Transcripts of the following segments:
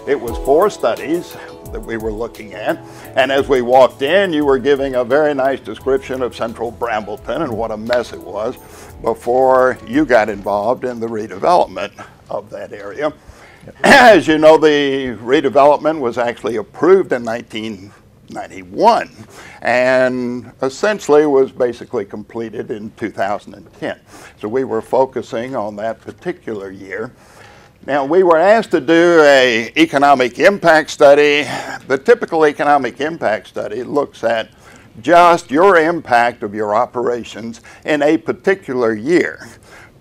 It was 4 studies that we were looking at, and as we walked in, you were giving a very nice description of central Brambleton and what a mess it was before you got involved in the redevelopment of that area. As you know, the redevelopment was actually approved in 1991 and essentially was basically completed in 2010. So we were focusing on that particular year. Now, we were asked to do an economic impact study. The typical economic impact study looks at just your impact of your operations in a particular year.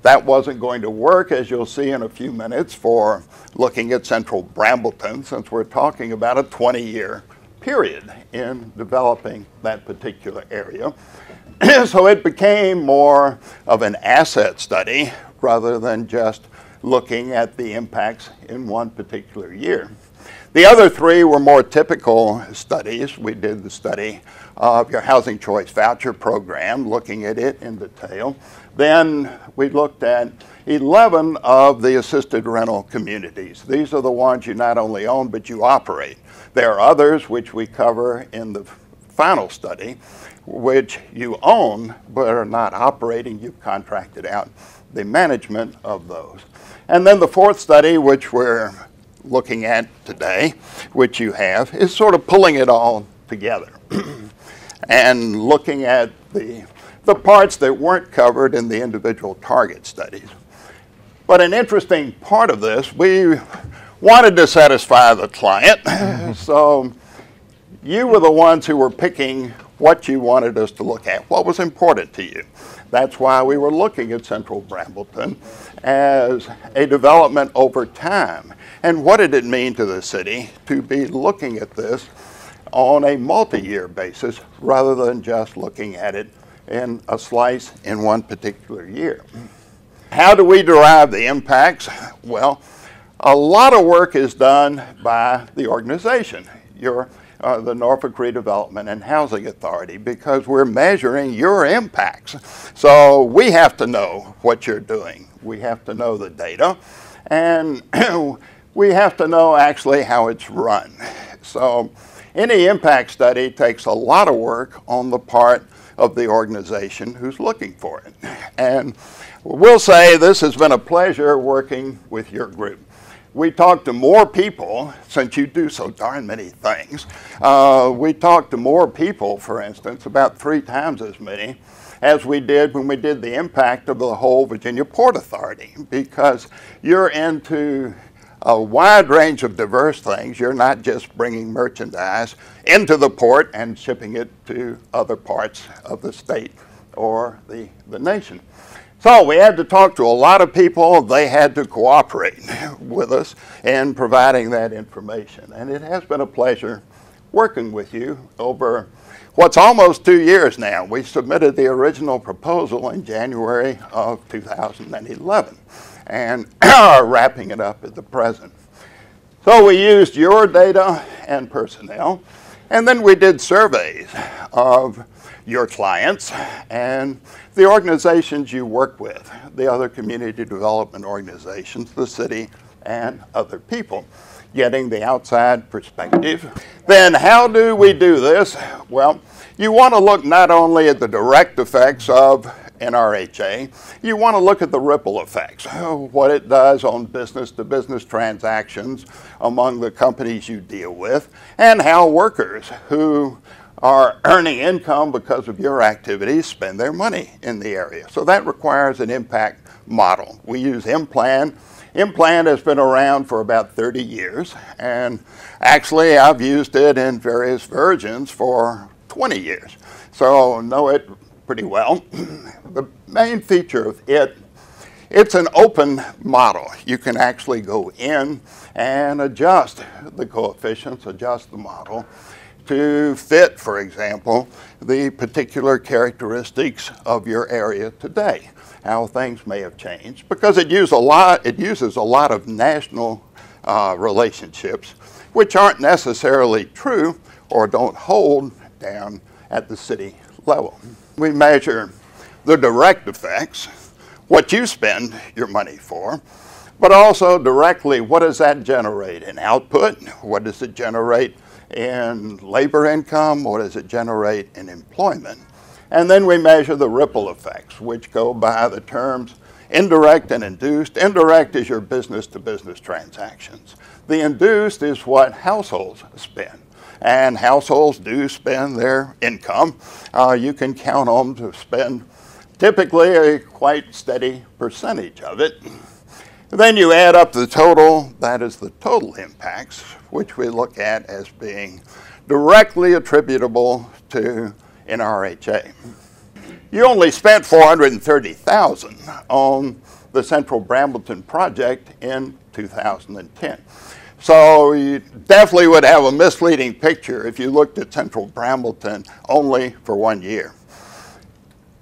That wasn't going to work, as you'll see in a few minutes, for looking at central Brambleton, since we're talking about a 20-year period in developing that particular area. So it became more of an asset study rather than just looking at the impacts in one particular year. The other 3 were more typical studies. We did the study of your housing choice voucher program, looking at it in detail. Then we looked at 11 of the assisted rental communities. These are the ones you not only own, but you operate. There are others which we cover in the final study, which you own, but are not operating. You've contracted out the management of those. And then the 4th study, which we're looking at today, which you have, is sort of pulling it all together and looking at the parts that weren't covered in the individual target studies. But an interesting part of this, we wanted to satisfy the client, so you were the ones who were picking what you wanted us to look at, what was important to you. That's why we were looking at central Brambleton as a development over time. And what did it mean to the city to be looking at this on a multi-year basis rather than just looking at it in a slice in one particular year? How do we derive the impacts? Well, a lot of work is done by the organization, the Norfolk Redevelopment and Housing Authority, because we're measuring your impacts. So we have to know what you're doing. We have to know the data, and we have to know actually how it's run. So any impact study takes a lot of work on the part of the organization who's looking for it. And we'll say this has been a pleasure working with your group. We talk to more people, since you do so darn many things. We talk to more people, for instance, about 3 times as many as we did when we did the impact of the whole Virginia Port Authority, because you're into a wide range of diverse things. You're not just bringing merchandise into the port and shipping it to other parts of the state or the nation. So we had to talk to a lot of people. They had to cooperate with us in providing that information. And it has been a pleasure working with you over what's almost 2 years now. We submitted the original proposal in January of 2011 and are wrapping it up at the present. So we used your data and personnel, and then we did surveys of your clients and the organizations you work with, the other community development organizations, the city, and other people, getting the outside perspective. Then how do we do this? Well, you want to look not only at the direct effects of NRHA, you want to look at the ripple effects, what it does on business-to-business transactions among the companies you deal with, and how workers who are earning income because of your activities spend their money in the area. So that requires an impact model. We use M-Plan. M-Plan has been around for about 30 years, and actually I've used it in various versions for 20 years, so know it pretty well. The main feature of it's an open model. You can actually go in and adjust the coefficients, adjust the model to fit, for example, the particular characteristics of your area today, how things may have changed, because it uses a lot of national relationships, which aren't necessarily true or don't hold down at the city level. We measure the direct effects, what you spend your money for, but also directly, what does that generate in output? What does it generate in labor income? What does it generate in employment? And then we measure the ripple effects, which go by the terms indirect and induced. Indirect is your business-to-business transactions. The induced is what households spend. And households do spend their income. You can count on them to spend typically a quite steady percentage of it. Then you add up the total, that is the total impacts, which we look at as being directly attributable to NRHA. You only spent $430,000 on the Central Brambleton project in 2010. So you definitely would have a misleading picture if you looked at Central Brambleton only for 1 year.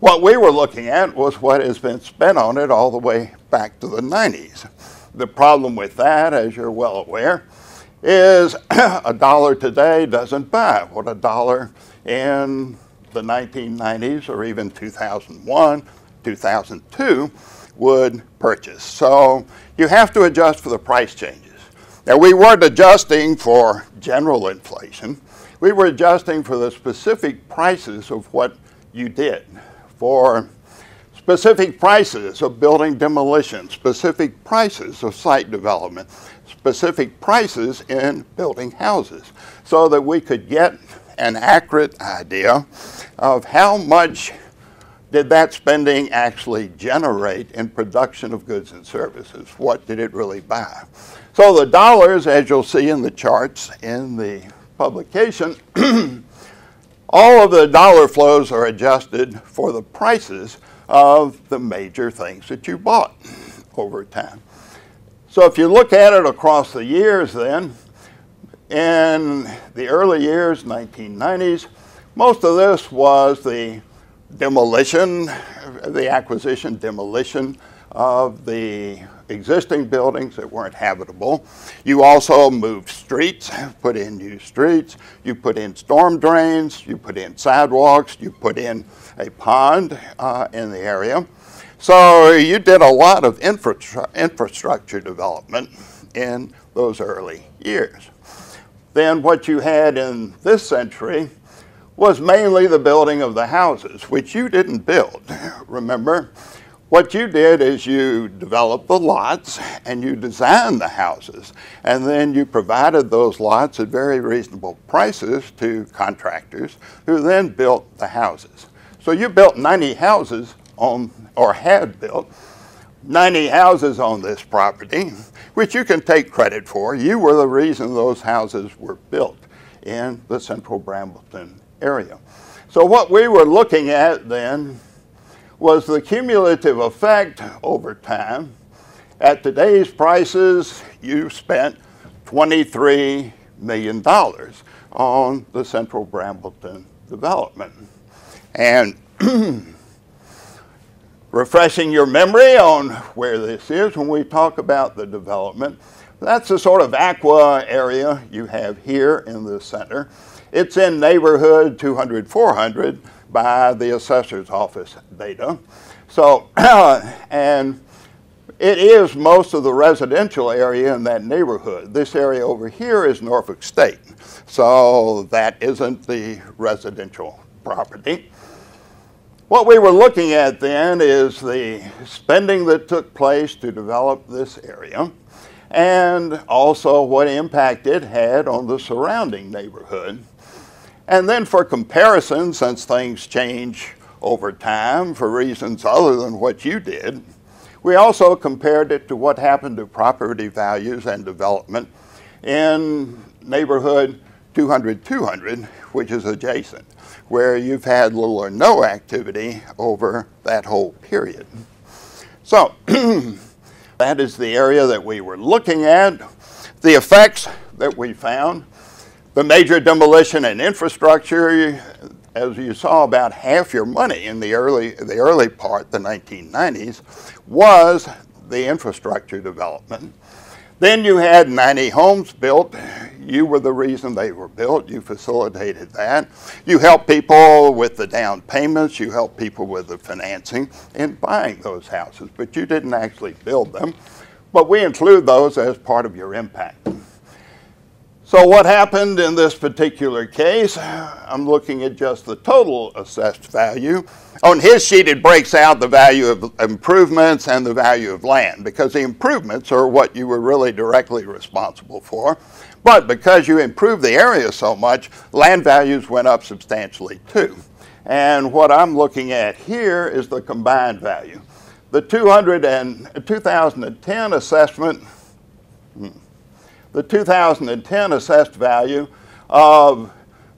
What we were looking at was what has been spent on it all the way back to the 90s. The problem with that, as you're well aware, is a dollar today doesn't buy what a dollar in the 1990s or even 2001, 2002 would purchase. So you have to adjust for the price changes. Now, we weren't adjusting for general inflation. We were adjusting for the specific prices of what you did. For specific prices of building demolition, specific prices of site development, specific prices in building houses, so that we could get an accurate idea of how much did that spending actually generate in production of goods and services. What did it really buy? So the dollars, as you'll see in the charts in the publication, all of the dollar flows are adjusted for the prices of the major things that you bought over time. So if you look at it across the years then, in the early years, 1990s, most of this was the demolition, the acquisition, demolition of the existing buildings that weren't habitable. You also moved streets, put in new streets, you put in storm drains, you put in sidewalks, you put in a pond in the area. So you did a lot of infrastructure development in those early years. Then what you had in this century was mainly the building of the houses, which you didn't build. Remember, what you did is you developed the lots and you designed the houses, and then you provided those lots at very reasonable prices to contractors who then built the houses. So you built 90 houses on, or had built 90 houses on this property, which you can take credit for. You were the reason those houses were built in the Central Brambleton area. So what we were looking at then was the cumulative effect over time. At today's prices, you spent $23 million on the Central Brambleton development. And refreshing your memory on where this is when we talk about the development, that's the sort of aqua area you have here in the center. It's in neighborhood 200-400 by the assessor's office data. So, and it is most of the residential area in that neighborhood. This area over here is Norfolk State. So that isn't the residential property. What we were looking at then is the spending that took place to develop this area, and also what impact it had on the surrounding neighborhood. And then for comparison, since things change over time for reasons other than what you did, we also compared it to what happened to property values and development in neighborhood 200-200, which is adjacent, where you've had little or no activity over that whole period. So that is the area that we were looking at. The effects that we found, the major demolition and infrastructure, as you saw, about half your money in the early part, the 1990s, was the infrastructure development. Then you had 90 homes built. You were the reason they were built. You facilitated that. You helped people with the down payments. You helped people with the financing in buying those houses, but you didn't actually build them. but we include those as part of your impact. So what happened in this particular case? I'm looking at just the total assessed value. On his sheet, it breaks out the value of improvements and the value of land, because the improvements are what you were really directly responsible for. But because you improved the area so much, land values went up substantially too. And what I'm looking at here is the combined value. The 2010 assessment, the 2010 assessed value of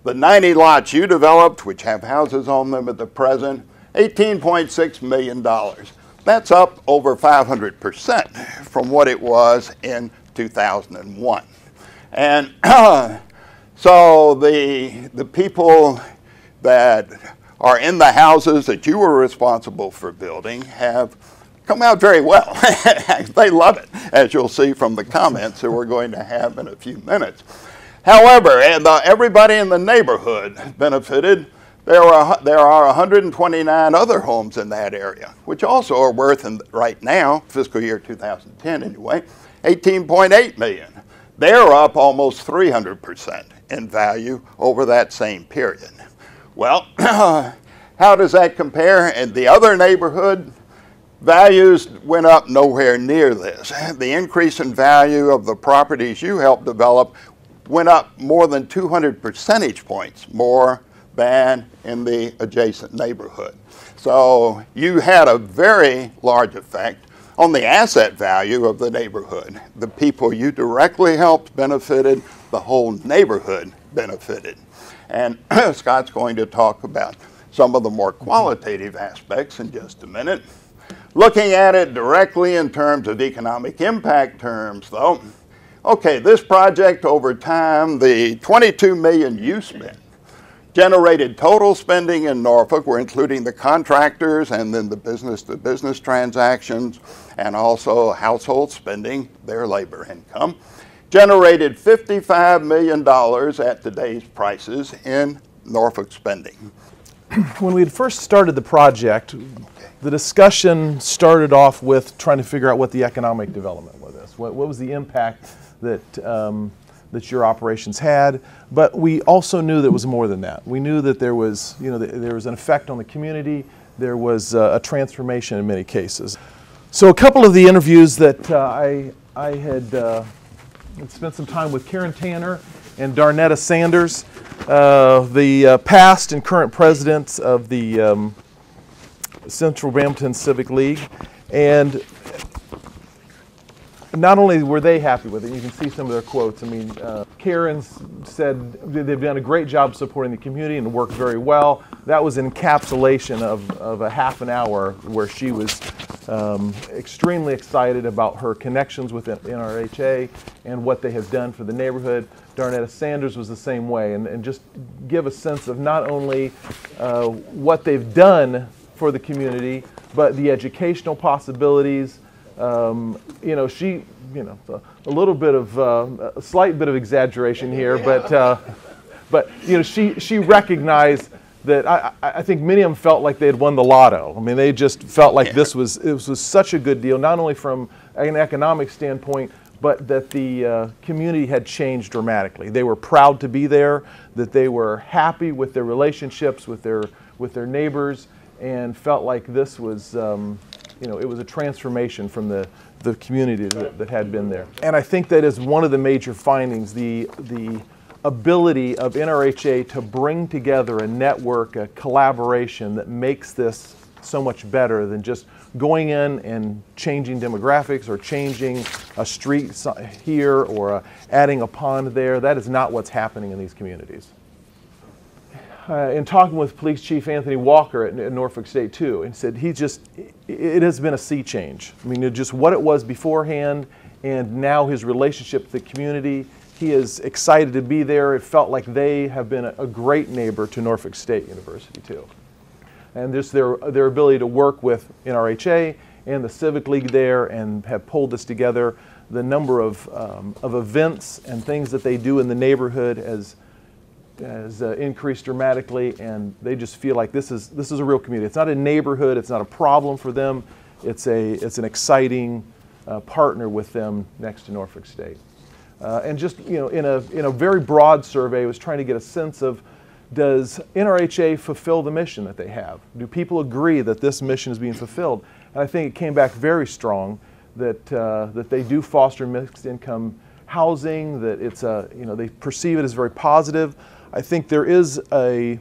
the 90 lots you developed, which have houses on them at the present, $18.6 million. That's up over 500% from what it was in 2001. And so the people that are in the houses that you were responsible for building have come out very well. They love it, as you'll see from the comments that we're going to have in a few minutes. However, everybody in the neighborhood benefited. There are 129 other homes in that area, which also are worth, right now, fiscal year 2010 anyway, $18.8 million. They're up almost 300% in value over that same period. Well, how does that compare? In the other neighborhood, values went up nowhere near this. The increase in value of the properties you helped develop went up more than 200 percentage points more than in the adjacent neighborhood. So you had a very large effect on the asset value of the neighborhood. The people you directly helped benefited, the whole neighborhood benefited. And Scott's going to talk about some of the more qualitative aspects in just a minute. Looking at it directly in terms of economic impact terms, though, okay, this project over time, the $22 million you spent, generated total spending in Norfolk, we're including the contractors and then the business-to-business transactions and also household spending, their labor income, generated $55 million at today's prices in Norfolk spending. When we had first started the project, the discussion started off with trying to figure out what the economic development was. What was the impact that that your operations had? But we also knew that it was more than that. We knew that there was, there was an effect on the community. There was a transformation in many cases. So a couple of the interviews that I had spent some time with Karen Tanner and Darnetta Sanders, the past and current presidents of the Central Brampton Civic League, and not only were they happy with it, you can see some of their quotes. I mean, Karen said they've done a great job supporting the community and worked very well. That was an encapsulation of a half an hour where she was extremely excited about her connections with NRHA and what they have done for the neighborhood. Darnetta Sanders was the same way, and just give a sense of not only what they've done for the community, but the educational possibilities. She, a little bit of a slight bit of exaggeration here, but she recognized that I think many of them felt like they had won the lotto. I mean, they just felt like this was such a good deal, not only from an economic standpoint, but that the community had changed dramatically. They were proud to be there, that they were happy with their relationships with their neighbors, and felt like this was, it was a transformation from the community that had been there. And I think that is one of the major findings, the ability of NRHA to bring together a network, a collaboration that makes this so much better than just going in and changing demographics or changing a street here or adding a pond there. That is not what's happening in these communities. In talking with Police Chief Anthony Walker at Norfolk State too, and said it has been a sea change. I mean, just what it was beforehand and now his relationship with the community. He is excited to be there. It felt like they have been a great neighbor to Norfolk State University too. And just their ability to work with NRHA and the Civic League there and have pulled this together. The number of events and things that they do in the neighborhood has increased dramatically, and they just feel like this is a real community. It's not a neighborhood. It's not a problem for them. It's an exciting partner with them next to Norfolk State. And just, you know, in a very broad survey, I was trying to get a sense of, does NRHA fulfill the mission that they have? Do people agree that this mission is being fulfilled? And I think it came back very strong that that they do foster mixed income housing, that it's you know, they perceive it as very positive. I think there is a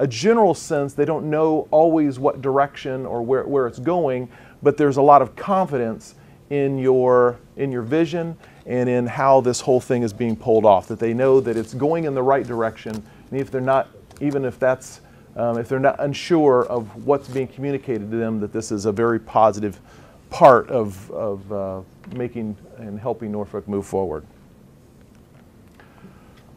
general sense they don't know always what direction or where it's going, but there's a lot of confidence in your vision and in how this whole thing is being pulled off, that they know that it's going in the right direction, and if they're not, even if that's, if they're not unsure of what's being communicated to them, that this is a very positive part of making and helping Norfolk move forward.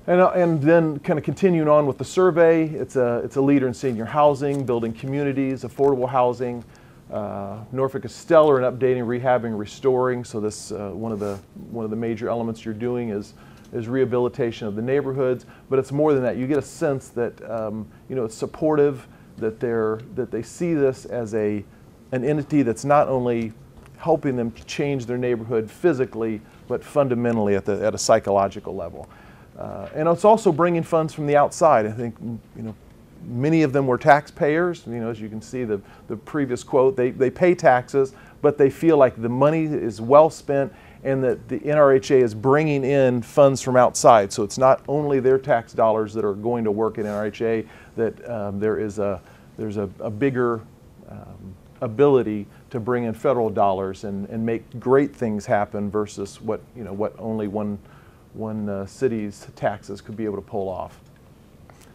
And then kind of continuing on with the survey, it's a leader in senior housing, building communities, affordable housing. Norfolk is stellar in updating, rehabbing, restoring. So this one of the major elements you're doing is rehabilitation of the neighborhoods. But it's more than that. You get a sense that you know, it's supportive, that they see this as an entity that's not only helping them change their neighborhood physically, but fundamentally at a psychological level. And it's also bringing funds from the outside. I think, you know, many of them were taxpayers. You know, as you can see the previous quote, they pay taxes, but they feel like the money is well spent and that the NRHA is bringing in funds from outside. So it's not only their tax dollars that are going to work at NRHA, that there's a bigger ability to bring in federal dollars and make great things happen versus what only one city's taxes could be able to pull off.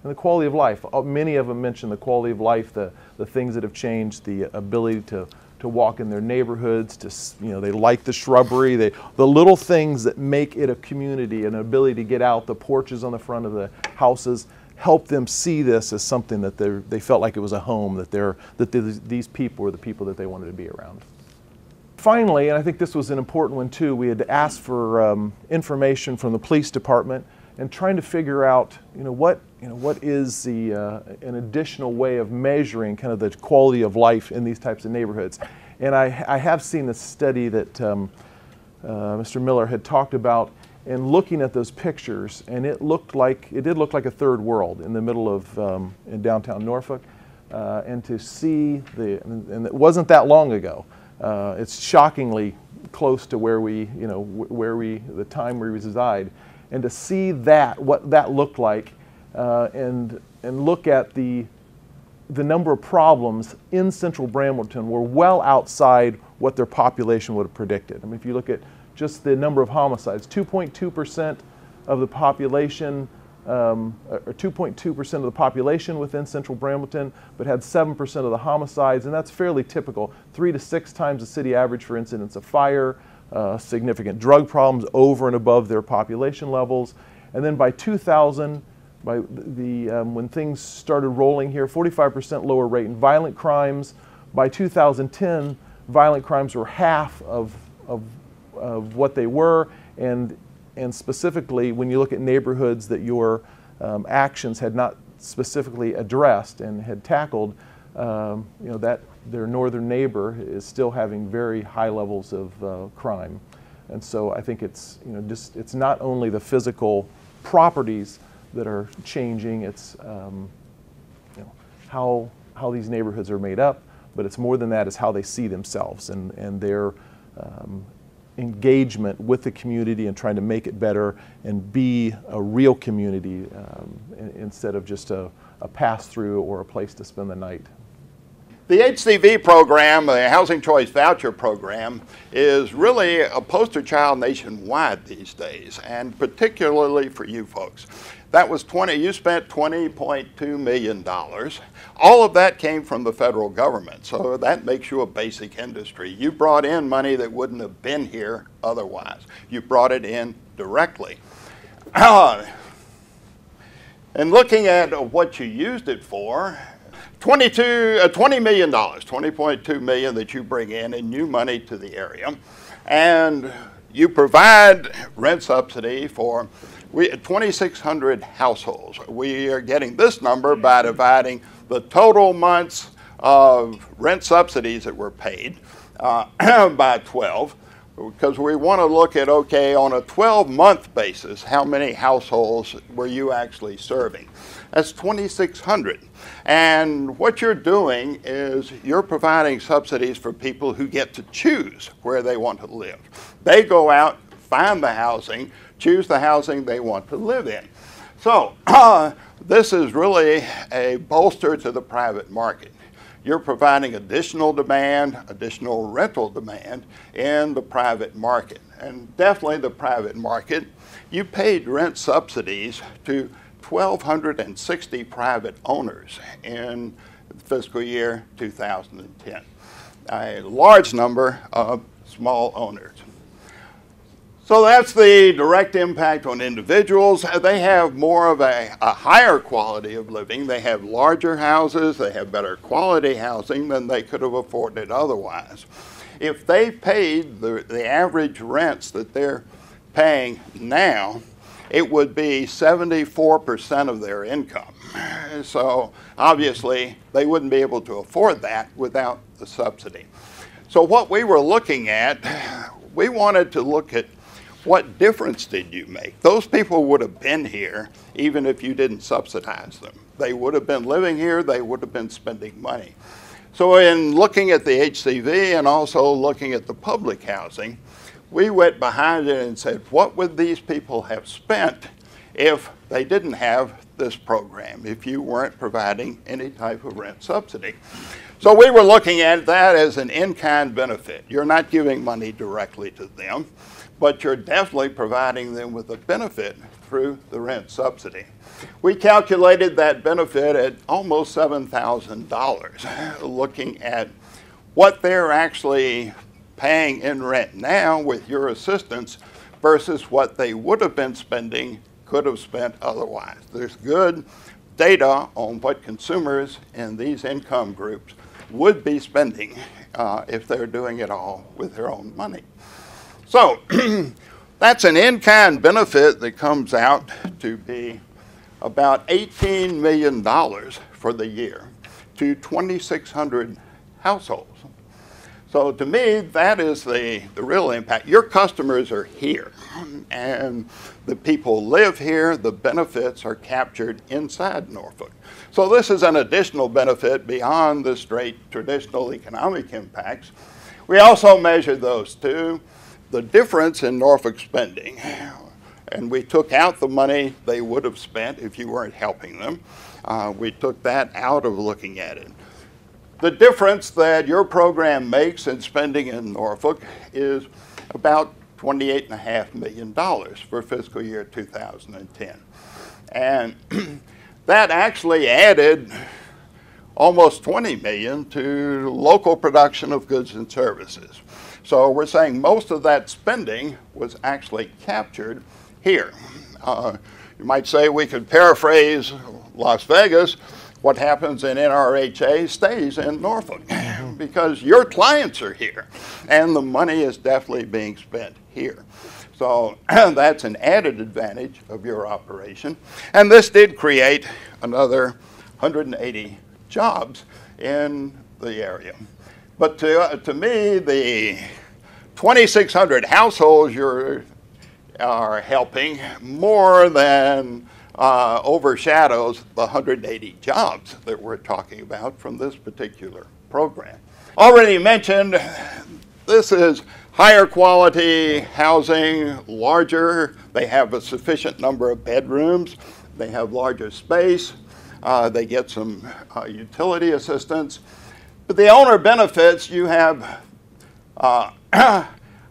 And the quality of life, many of them mention the quality of life, the things that have changed, the ability to walk in their neighborhoods, you know, they like the shrubbery, the little things that make it a community, an ability to get out, the porches on the front of the houses, help them see this as something that they felt like it was a home, that these people were the people that they wanted to be around. Finally, and I think this was an important one too, we had asked for information from the police department and trying to figure out, what is an additional way of measuring kind of the quality of life in these types of neighborhoods. And I have seen this study that Mr. Miller had talked about, and looking at those pictures, and it did look like a third world in the middle of in downtown Norfolk, and to see and it wasn't that long ago. It's shockingly close to where the time we reside, and to see what that looked like, and look at the number of problems in central Brambleton were well outside what their population would have predicted. I mean, if you look at just the number of homicides, 2.2% of the population, or 2.2% of the population within central Brambleton, but had 7% of the homicides, and that's fairly typical. 3 to 6 times the city average for incidents of fire, significant drug problems over and above their population levels. And then by 2000, when things started rolling here, 45% lower rate in violent crimes. By 2010, violent crimes were half of what they were, and specifically when you look at neighborhoods that your actions had not specifically addressed and had tackled, that their northern neighbor is still having very high levels of crime. And so I think it's it's not only the physical properties that are changing, it's how these neighborhoods are made up, but it's more than that, is how they see themselves and their engagement with the community and trying to make it better and be a real community instead of just a pass-through or a place to spend the night. The HCV program, the Housing Choice Voucher Program, is really a poster child nationwide these days, and particularly for you folks. That was you spent $20.2 million. All of that came from the federal government, so that makes you a basic industry. You brought in money that wouldn't have been here otherwise. You brought it in directly. And looking at what you used it for, $20 million, $20.2 million that you bring in new money to the area, and you provide rent subsidy for 2,600 households. We are getting this number by dividing the total months of rent subsidies that were paid by 12, because we want to look at, okay, on a 12-month basis, how many households were you actually serving? That's 2,600. And what you're doing is you're providing subsidies for people who get to choose where they want to live. They go out, find the housing, choose the housing they want to live in. So this is really a bolster to the private market. You're providing additional demand, additional rental demand in the private market. And definitely the private market, you paid rent subsidies to 1,260 private owners in fiscal year 2010. A large number of small owners. So that's the direct impact on individuals. They have more of a higher quality of living. They have larger houses. They have better quality housing than they could have afforded otherwise. If they paid the average rents that they're paying now, it would be 74% of their income. So obviously, they wouldn't be able to afford that without the subsidy. So what we were looking at, we wanted to look at what difference did you make? Those people would have been here even if you didn't subsidize them. They would have been living here, they would have been spending money. So in looking at the HCV and also looking at the public housing, we went behind it and said, what would these people have spent if they didn't have this program, if you weren't providing any type of rent subsidy? So we were looking at that as an in-kind benefit. You're not giving money directly to them, but you're definitely providing them with a benefit through the rent subsidy. We calculated that benefit at almost $7,000, looking at what they're actually paying in rent now with your assistance versus what they would have been spending, could have spent otherwise. There's good data on what consumers in these income groups would be spending if they're doing it all with their own money. So that's an in-kind benefit that comes out to be about $18 million for the year to 2,600 households. So to me, that is the real impact. Your customers are here, and the people live here. The benefits are captured inside Norfolk. So this is an additional benefit beyond the straight traditional economic impacts. We also measured those too. The difference in Norfolk spending, and we took out the money they would have spent if you weren't helping them. We took that out of looking at it. The difference that your program makes in spending in Norfolk is about $28.5 million for fiscal year 2010. And that actually added almost $20 million to local production of goods and services. So we're saying most of that spending was actually captured here. You might say we could paraphrase Las Vegas. What happens in NRHA stays in Norfolk because your clients are here and the money is definitely being spent here. So that's an added advantage of your operation. And this did create another 180 jobs in the area. But to me, the 2,600 households you are helping more than overshadows the 180 jobs that we're talking about from this particular program. Already mentioned, this is higher quality housing, larger. They have a sufficient number of bedrooms. They have larger space. They get some utility assistance. But the owner benefits, you have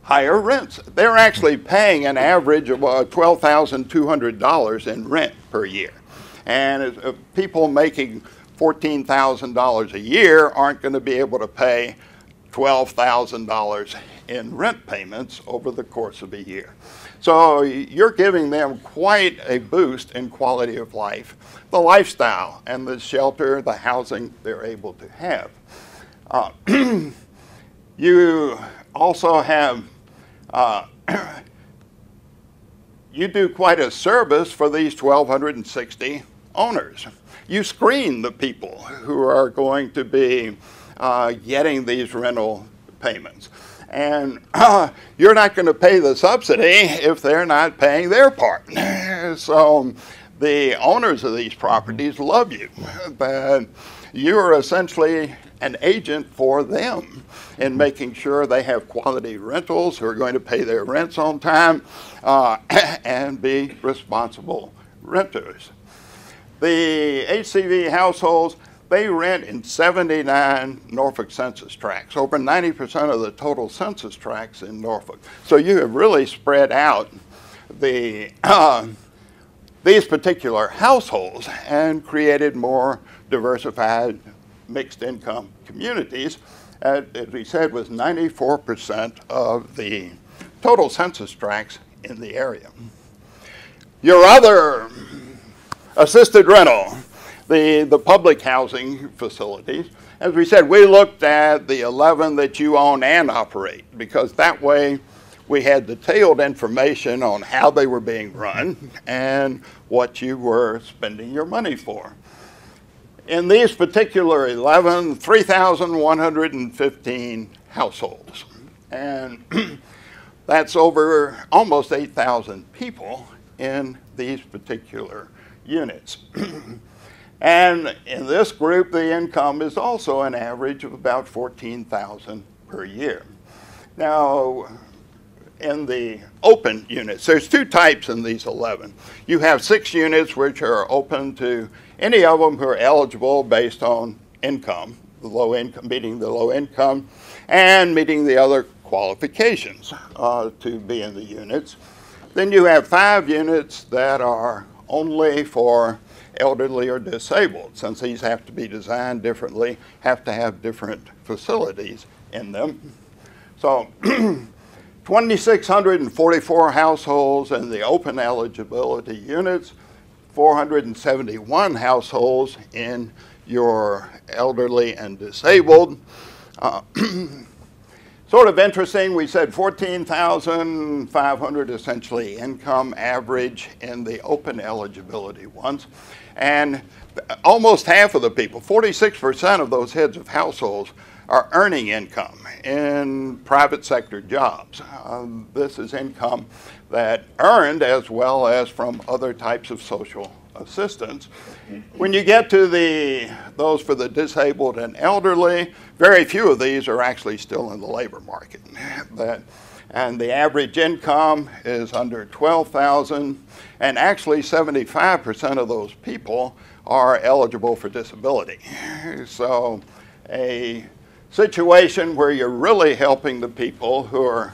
higher rents. They're actually paying an average of $12,200 in rent per year. And people making $14,000 a year aren't going to be able to pay $12,000 in rent payments over the course of a year. So you're giving them quite a boost in quality of life, the lifestyle and the shelter, the housing they're able to have. You also have you do quite a service for these 1,260 owners. You screen the people who are going to be getting these rental payments. And you're not going to pay the subsidy if they're not paying their part. So the owners of these properties love you, but you are essentially an agent for them in making sure they have quality rentals who are going to pay their rents on time and be responsible renters. The HCV households, they rent in 79 Norfolk census tracts, over 90% of the total census tracts in Norfolk. So you have really spread out the these particular households and created more diversified mixed income communities. As we said, was 94% of the total census tracts in the area. Your other assisted rental, the public housing facilities, as we said, we looked at the 11 that you own and operate, because that way we had detailed information on how they were being run and what you were spending your money for. In these particular 11, 3,115 households. And that's over almost 8,000 people in these particular units. And in this group, the income is also an average of about $14,000 per year. Now, in the open units, there's two types in these 11. You have 6 units which are open to any of them who are eligible based on income, the low income, meeting the low income, and meeting the other qualifications to be in the units. Then you have 5 units that are only for elderly or disabled, since these have to be designed differently, have to have different facilities in them. So 2,644 households in the open eligibility units, 471 households in your elderly and disabled. Sort of interesting, we said 14,500 essentially income average in the open eligibility ones. And almost half of the people, 46% of those heads of households, are earning income in private sector jobs. This is income that earned as well as from other types of social assistance. When you get to those for the disabled and elderly, very few of these are actually still in the labor market. And the average income is under $12,000, and actually 75% of those people are eligible for disability. So a situation where you're really helping the people who are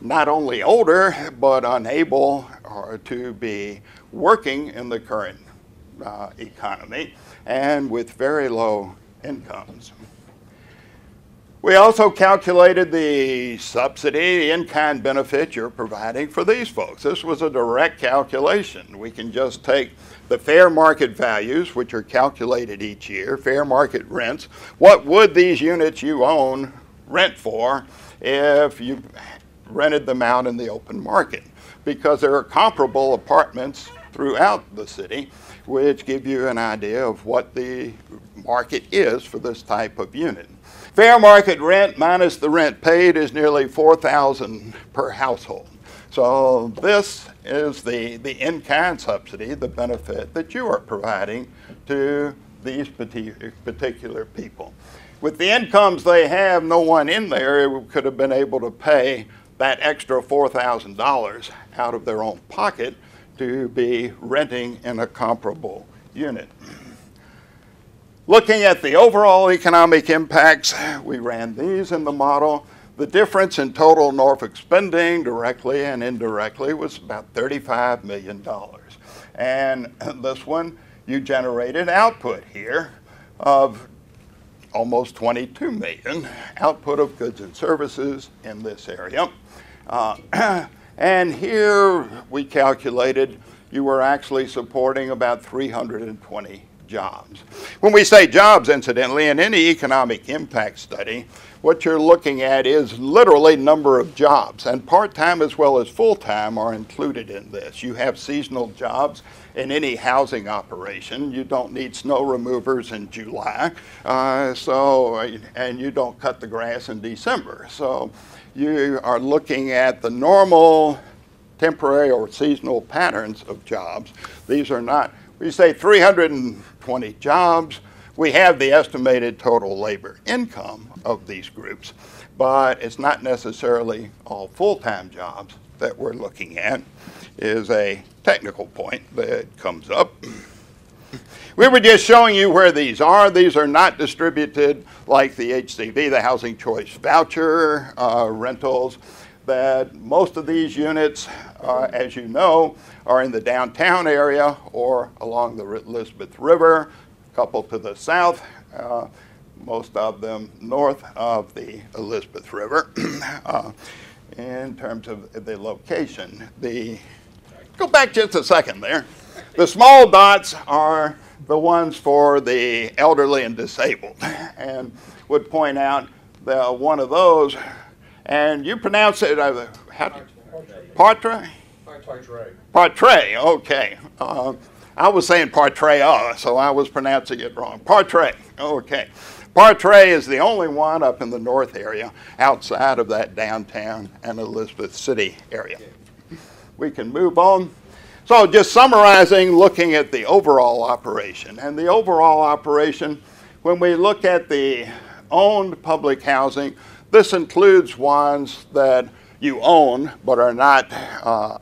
not only older, but unable to be working in the current economy and with very low incomes. We also calculated the subsidy, the in-kind benefit you're providing for these folks. This was a direct calculation. We can just take the fair market values, which are calculated each year, fair market rents. What would these units you own rent for if you rented them out in the open market? Because there are comparable apartments throughout the city, which give you an idea of what the market is for this type of unit. Fair market rent minus the rent paid is nearly $4,000 per household. So this is the in-kind subsidy, the benefit that you are providing to these particular people. With the incomes they have, no one in there could have been able to pay that extra $4,000 out of their own pocket to be renting in a comparable unit. Looking at the overall economic impacts, we ran these in the model. The difference in total Norfolk spending, directly and indirectly, was about $35 million. And this one, you generated output here of almost 22 million, output of goods and services in this area. And here we calculated you were actually supporting about 320 jobs. When we say jobs, incidentally, in any economic impact study, what you're looking at is literally number of jobs, and part-time as well as full-time are included in this. You have seasonal jobs in any housing operation. You don't need snow removers in July, and you don't cut the grass in December. So you are looking at the normal temporary or seasonal patterns of jobs. These are not, we say 320 jobs. We have the estimated total labor income of these groups, but it's not necessarily all full-time jobs that we're looking at, is a technical point that comes up. We were just showing you where these are. These are not distributed like the HCV, the Housing Choice Voucher rentals. That most of these units, as you know, are in the downtown area or along the Elizabeth River, a couple to the south, most of them north of the Elizabeth River. In terms of the location, go back just a second there. The small dots are the ones for the elderly and disabled, and would point out that one of those, and you pronounce it, Partre? Partre, okay. I was saying Partrea, so I was pronouncing it wrong. Partre, okay. Partre is the only one up in the north area outside of that downtown and Elizabeth City area. We can move on. So just summarizing, looking at the overall operation. And the overall operation, when we look at the owned public housing, this includes ones that you own but are not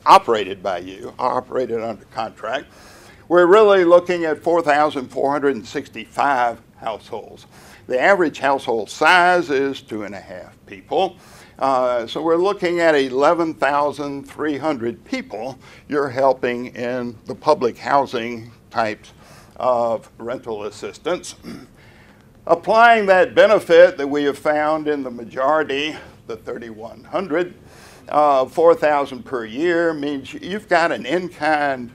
operated by you, are operated under contract. We're really looking at 4,465 households. The average household size is 2.5 people. So we're looking at 11,300 people you're helping in the public housing types of rental assistance. Applying that benefit that we have found in the majority, the 3,100, 4,000 per year means you've got an in-kind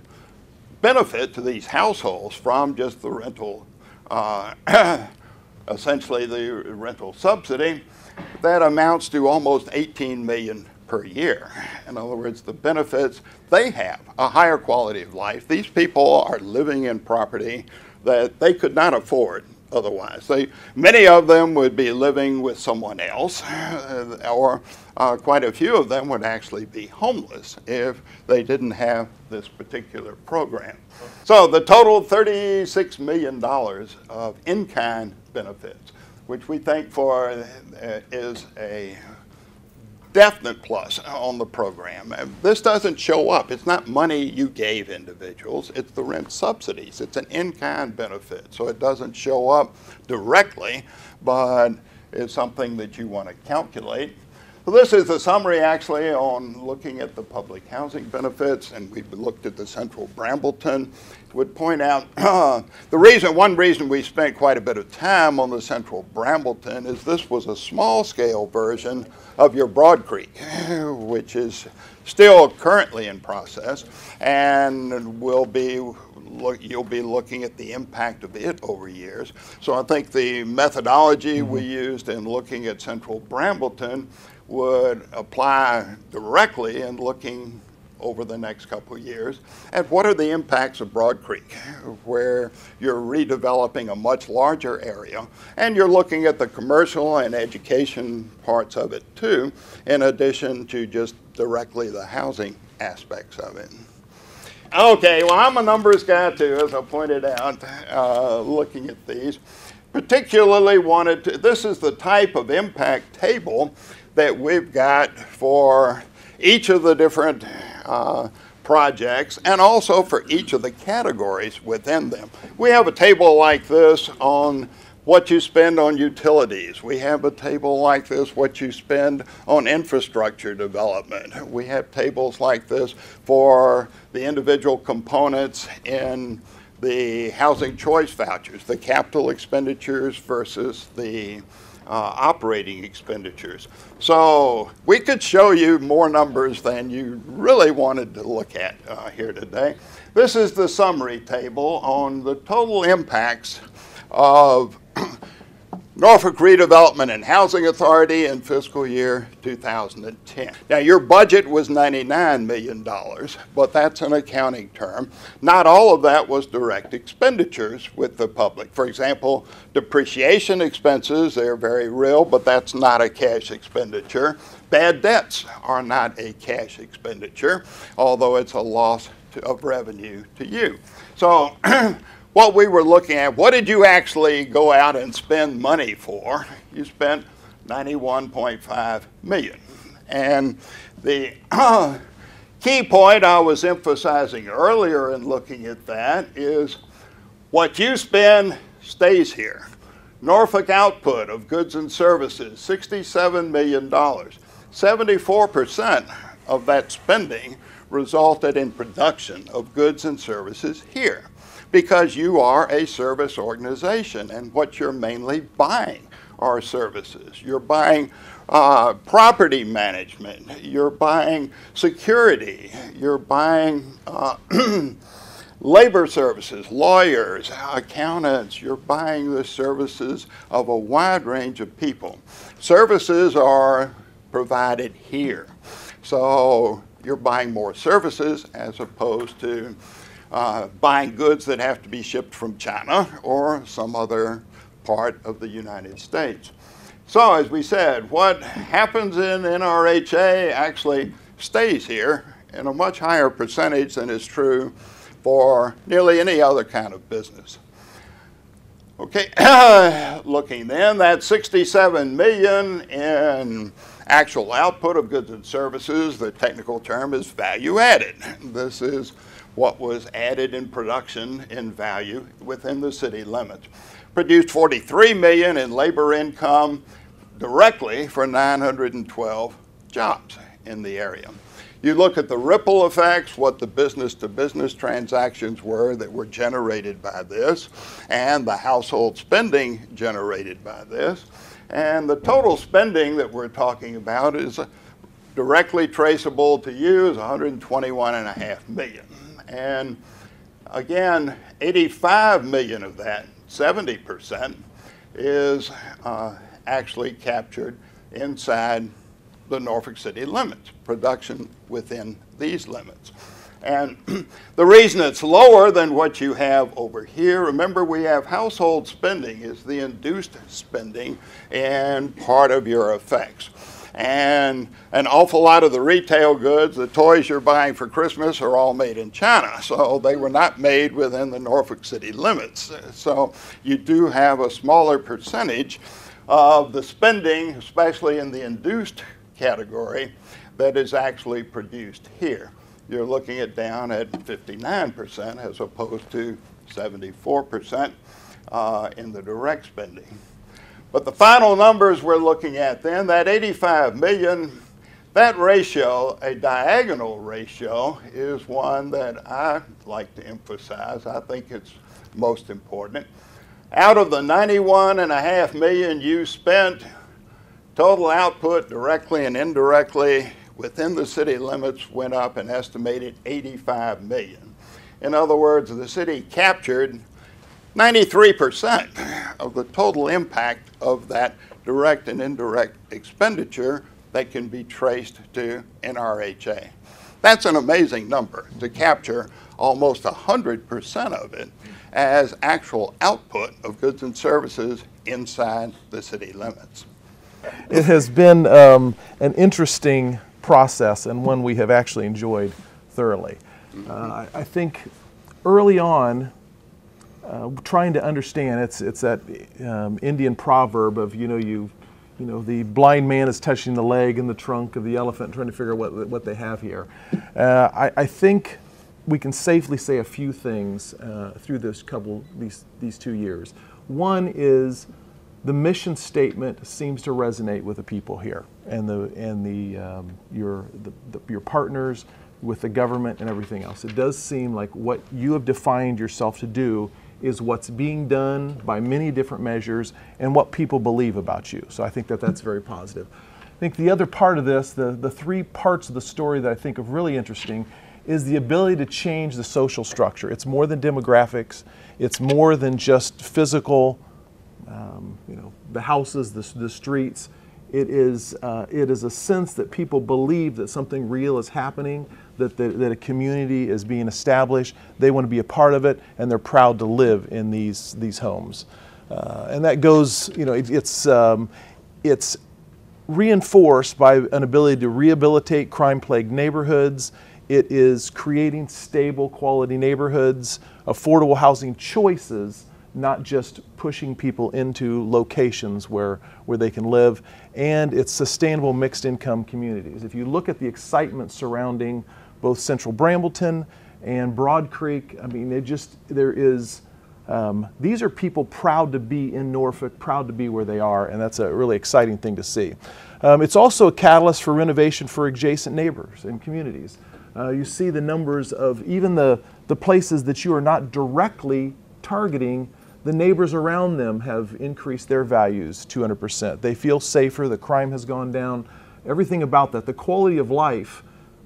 benefit to these households from just the rental, essentially the rental subsidy, that amounts to almost 18 million per year. In other words, the benefits they have, a higher quality of life. These people are living in property that they could not afford otherwise. Many of them would be living with someone else, or quite a few of them would actually be homeless if they didn't have this particular program. So the total $36 million of in-kind benefits, which we think for is a definite plus on the program. This doesn't show up. It's not money you gave individuals. It's the rent subsidies. It's an in-kind benefit. So it doesn't show up directly, but it's something that you want to calculate. So this is the summary actually on looking at the public housing benefits, and we've looked at the Central Brambleton. Would point out one reason we spent quite a bit of time on the Central Brambleton is this was a small scale version of your Broad Creek, which is still currently in process, and you'll be looking at the impact of it over years. So I think the methodology we used in looking at Central Brambleton would apply directly in looking over the next couple of years at what are the impacts of Broad Creek, where you're redeveloping a much larger area, and you're looking at the commercial and education parts of it too, in addition to just directly the housing aspects of it. Okay, well, I'm a numbers guy too, as I pointed out, looking at these. Particularly wanted to, this is the type of impact table that we've got for each of the different projects, and also for each of the categories within them. We have a table like this on what you spend on utilities. We have a table like this, what you spend on infrastructure development. We have tables like this for the individual components in the housing choice vouchers, the capital expenditures versus the operating expenditures. So we could show you more numbers than you really wanted to look at here today. This is the summary table on the total impacts of Norfolk Redevelopment and Housing Authority in fiscal year 2010. Now, your budget was $99 million, but that's an accounting term. Not all of that was direct expenditures with the public. For example, depreciation expenses, they're very real, but that's not a cash expenditure. Bad debts are not a cash expenditure, although it's a loss of revenue to you. So, what we were looking at, what did you actually go out and spend money for? You spent $91.5 million. And the key point I was emphasizing earlier in looking at that is what you spend stays here. Norfolk output of goods and services, $67 million. 74% of that spending resulted in production of goods and services here, because you are a service organization, and what you're mainly buying are services. You're buying property management, you're buying security, you're buying labor services, lawyers, accountants, you're buying the services of a wide range of people. Services are provided here. So you're buying more services as opposed to buying goods that have to be shipped from China or some other part of the United States. So as we said, what happens in NRHA actually stays here in a much higher percentage than is true for nearly any other kind of business. Okay, looking then, that $67 million in actual output of goods and services, the technical term is value added. This is what was added in production in value within the city limits. Produced $43 million in labor income directly for 912 jobs in the area. You look at the ripple effects, what the business-to-business transactions were that were generated by this, and the household spending generated by this. And the total spending that we're talking about is directly traceable to you is $121.5 million. And again, 85 million of that, 70%, is actually captured inside the Norfolk city limits, production within these limits. And the reason it's lower than what you have over here, remember we have household spending is the induced spending and part of your effects. And an awful lot of the retail goods, the toys you're buying for Christmas are all made in China. So they were not made within the Norfolk city limits. So you do have a smaller percentage of the spending, especially in the induced category, that is actually produced here. You're looking at down at 59% as opposed to 74% in the direct spending. But the final numbers we're looking at then, that 85 million, that ratio, a diagonal ratio, is one that I like to emphasize. I think it's most important. Out of the 91.5 million you spent, total output directly and indirectly within the city limits went up an estimated 85 million. In other words, the city captured 93% of the total impact of that direct and indirect expenditure that can be traced to NRHA. That's an amazing number, to capture almost 100% of it as actual output of goods and services inside the city limits. It has been an interesting process and one we have actually enjoyed thoroughly. I think early on, trying to understand, it's that Indian proverb of the blind man is touching the leg and the trunk of the elephant, trying to figure out what they have here. I think we can safely say a few things through these 2 years. One is the mission statement seems to resonate with the people here, and your partners, with the government and everything else. It does seem like what you have defined yourself to do is what's being done by many different measures and what people believe about you. So I think that that's very positive. I think the other part of this, the three parts of the story that I think are really interesting, is the ability to change the social structure. It's more than demographics. It's more than just physical the houses, the streets. It is a sense that people believe that something real is happening, that a community is being established. They want to be a part of it, and they're proud to live in these homes. And that goes, you know, it's reinforced by an ability to rehabilitate crime-plagued neighborhoods. It is creating stable, quality neighborhoods, affordable housing choices, not just pushing people into locations where they can live. And it's sustainable mixed-income communities. If you look at the excitement surrounding both Central Brambleton and Broad Creek, I mean, these are people proud to be in Norfolk, proud to be where they are, and that's a really exciting thing to see. It's also a catalyst for renovation for adjacent neighbors and communities. You see the numbers of even the places that you are not directly targeting, the neighbors around them have increased their values 200%. They feel safer, the crime has gone down, everything about that. The quality of life,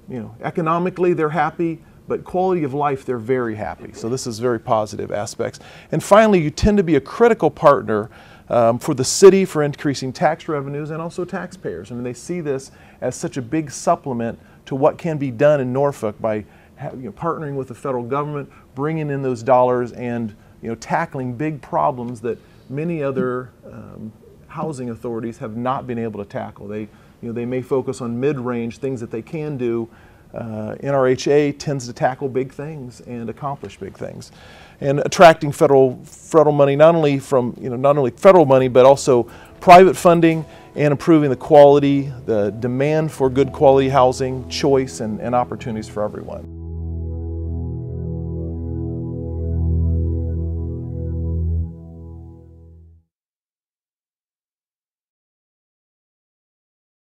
you know, economically they're happy, but quality of life, they're very happy. So this is very positive aspects. And finally, you tend to be a critical partner for the city for increasing tax revenues and also taxpayers. I mean, they see this as such a big supplement to what can be done in Norfolk by partnering with the federal government, bringing in those dollars, and tackling big problems that many other housing authorities have not been able to tackle. They may focus on mid-range things that they can do. NRHA tends to tackle big things and accomplish big things, and attracting federal money, not only federal money, but also private funding, and improving the quality, the demand for good quality housing, choice, and opportunities for everyone.